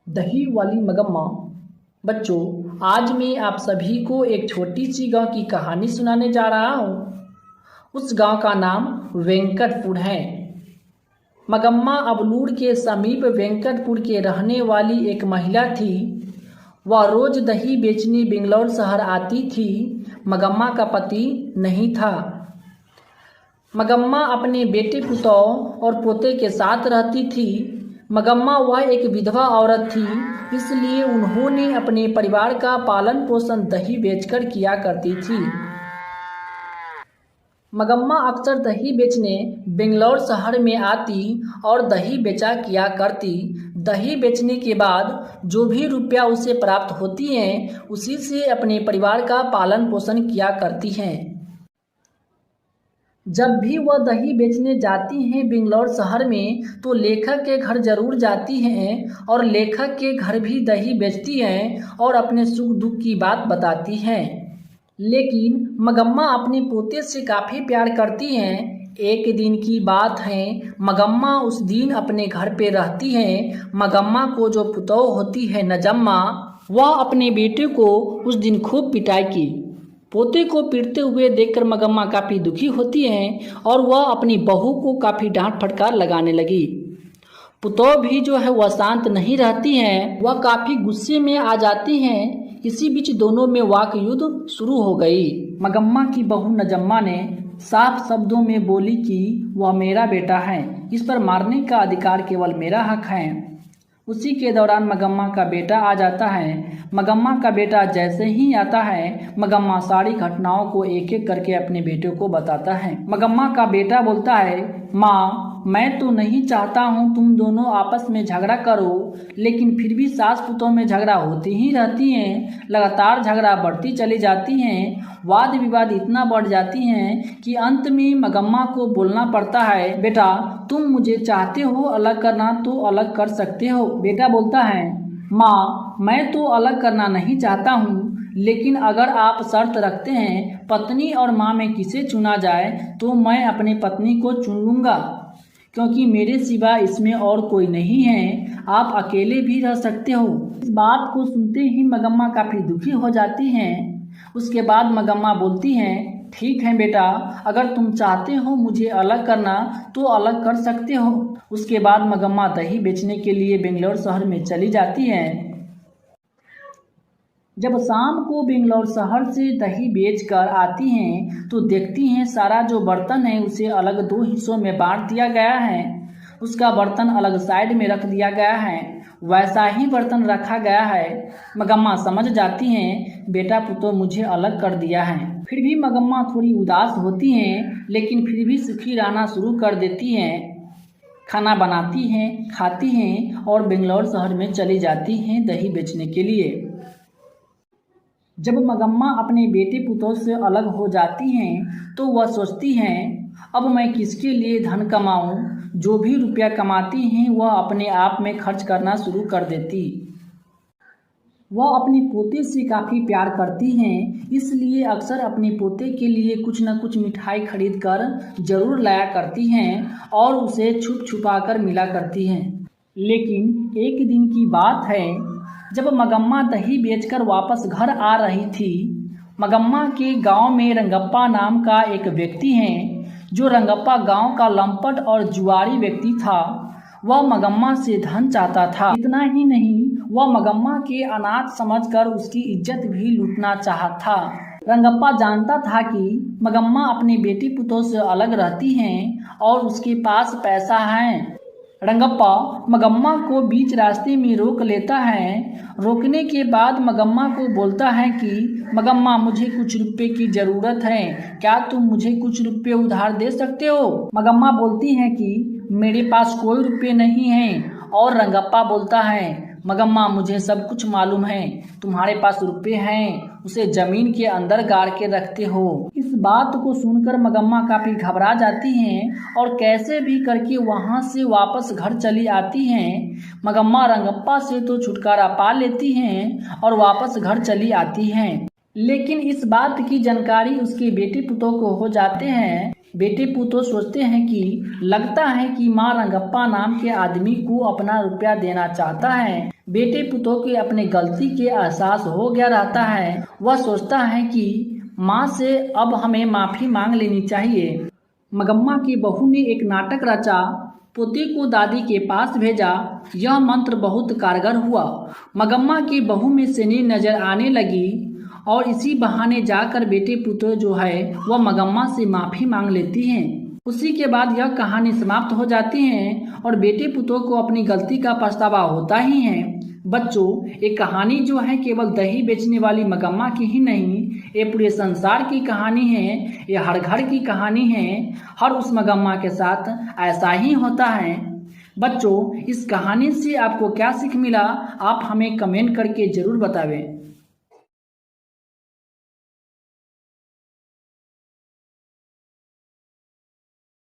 दही वाली मगम्मा। बच्चों, आज मैं आप सभी को एक छोटी सी गांव की कहानी सुनाने जा रहा हूँ। उस गांव का नाम वेंकटपुर है। मगम्मा अबलूर के समीप वेंकटपुर के रहने वाली एक महिला थी। वह रोज दही बेचने बेंगलौर शहर आती थी। मगम्मा का पति नहीं था। मगम्मा अपने बेटे पुतौह और पोते के साथ रहती थी। मगम्मा वह एक विधवा औरत थी, इसलिए उन्होंने अपने परिवार का पालन पोषण दही बेचकर किया करती थी। मगम्मा अक्सर दही बेचने बेंगलौर शहर में आती और दही बेचा किया करती। दही बेचने के बाद जो भी रुपया उसे प्राप्त होती हैं, उसी से अपने परिवार का पालन पोषण किया करती हैं। जब भी वह दही बेचने जाती हैं बेंगलौर शहर में, तो लेखक के घर जरूर जाती हैं और लेखक के घर भी दही बेचती हैं और अपने सुख दुख की बात बताती हैं। लेकिन मगम्मा अपने पोते से काफ़ी प्यार करती हैं। एक दिन की बात है, मगम्मा उस दिन अपने घर पे रहती हैं। मगम्मा को जो पुतौह होती है नजम्मा, वह अपने बेटे को उस दिन खूब पिटाई की। पोते को पीटते हुए देखकर मगम्मा काफ़ी दुखी होती हैं और वह अपनी बहू को काफ़ी डांट फटकार लगाने लगी। पुतौह भी जो है वह शांत नहीं रहती हैं, वह काफ़ी गुस्से में आ जाती हैं। इसी बीच दोनों में वाक युद्ध शुरू हो गई। मगम्मा की बहू नजम्मा ने साफ शब्दों में बोली कि वह मेरा बेटा है, इस पर मारने का अधिकार केवल मेरा हक है। उसी के दौरान मगम्मा का बेटा आ जाता है। मगम्मा का बेटा जैसे ही आता है, मगम्मा सारी घटनाओं को एक एक करके अपने बेटे को बताता है। मगम्मा का बेटा बोलता है, माँ, मैं तो नहीं चाहता हूँ तुम दोनों आपस में झगड़ा करो, लेकिन फिर भी सास पुतौह में झगड़ा होती ही रहती हैं। लगातार झगड़ा बढ़ती चली जाती हैं। वाद विवाद इतना बढ़ जाती हैं कि अंत में मगम्मा को बोलना पड़ता है, बेटा तुम मुझे चाहते हो अलग करना तो अलग कर सकते हो। बेटा बोलता है, माँ, मैं तो अलग करना नहीं चाहता हूँ, लेकिन अगर आप शर्त रखते हैं पत्नी और माँ में किसे चुना जाए, तो मैं अपनी पत्नी को चुन लूँगा, क्योंकि मेरे सिवा इसमें और कोई नहीं है। आप अकेले भी रह सकते हो। इस बात को सुनते ही मगम्मा काफ़ी दुखी हो जाती हैं। उसके बाद मगम्मा बोलती हैं, ठीक है बेटा, अगर तुम चाहते हो मुझे अलग करना तो अलग कर सकते हो। उसके बाद मगम्मा दही बेचने के लिए बेंगलौर शहर में चली जाती हैं। जब शाम को बेंगलौर शहर से दही बेचकर आती हैं, तो देखती हैं सारा जो बर्तन है उसे अलग दो हिस्सों में बांट दिया गया है। उसका बर्तन अलग साइड में रख दिया गया है, वैसा ही बर्तन रखा गया है। मगम्मा समझ जाती हैं बेटा पुतौह मुझे अलग कर दिया है। फिर भी मगम्मा थोड़ी उदास होती हैं, लेकिन फिर भी सुखी रहना शुरू कर देती हैं। खाना बनाती हैं, खाती हैं और बेंगलौर शहर में चली जाती हैं दही बेचने के लिए। जब मगम्मा अपने बेटे पुतौह से अलग हो जाती हैं, तो वह सोचती हैं, अब मैं किसके लिए धन कमाऊं। जो भी रुपया कमाती हैं वह अपने आप में खर्च करना शुरू कर देती। वह अपने पोते से काफ़ी प्यार करती हैं, इसलिए अक्सर अपने पोते के लिए कुछ न कुछ मिठाई खरीद कर जरूर लाया करती हैं और उसे छुप छुपा कर मिला करती हैं। लेकिन एक दिन की बात है, जब मगम्मा दही बेचकर वापस घर आ रही थी। मगम्मा के गांव में रंगप्पा नाम का एक व्यक्ति है। जो रंगप्पा गांव का लंपट और जुआरी व्यक्ति था, वह मगम्मा से धन चाहता था। इतना ही नहीं, वह मगम्मा के अनाथ समझकर उसकी इज्जत भी लूटना चाहता था। रंगप्पा जानता था कि मगम्मा अपने बेटी पुतौह से अलग रहती हैं और उसके पास पैसा है। रंगप्पा मगम्मा को बीच रास्ते में रोक लेता है। रोकने के बाद मगम्मा को बोलता है कि मगम्मा मुझे कुछ रुपए की ज़रूरत है, क्या तुम मुझे कुछ रुपए उधार दे सकते हो। मगम्मा बोलती है कि मेरे पास कोई रुपए नहीं हैं। और रंगप्पा बोलता है, मगम्मा मुझे सब कुछ मालूम है, तुम्हारे पास रुपए हैं, उसे जमीन के अंदर गाड़ के रखते हो। इस बात को सुनकर मगम्मा काफ़ी घबरा जाती हैं और कैसे भी करके वहां से वापस घर चली आती हैं। मगम्मा रंगप्पा से तो छुटकारा पा लेती हैं और वापस घर चली आती हैं, लेकिन इस बात की जानकारी उसके बेटे पुतौह को हो जाते हैं। बेटे पुतो सोचते हैं कि लगता है कि माँ रंगप्पा नाम के आदमी को अपना रुपया देना चाहता है। बेटे पुतो के अपने गलती के एहसास हो गया रहता है। वह सोचता है कि माँ से अब हमें माफ़ी मांग लेनी चाहिए। मगम्मा की बहू ने एक नाटक रचा, पोते को दादी के पास भेजा। यह मंत्र बहुत कारगर हुआ। मगम्मा की बहू में सेनी नजर आने लगी और इसी बहाने जाकर बेटे पुतो जो है वह मगम्मा से माफ़ी मांग लेती हैं। उसी के बाद यह कहानी समाप्त हो जाती है और बेटे पुतो को अपनी गलती का पछतावा होता ही है। बच्चों, ये कहानी जो है केवल दही बेचने वाली मगम्मा की ही नहीं, ये पूरे संसार की कहानी है। ये हर घर की कहानी है। हर उस मगम्मा के साथ ऐसा ही होता है। बच्चों, इस कहानी से आपको क्या सीख मिला, आप हमें कमेंट करके ज़रूर बतावें।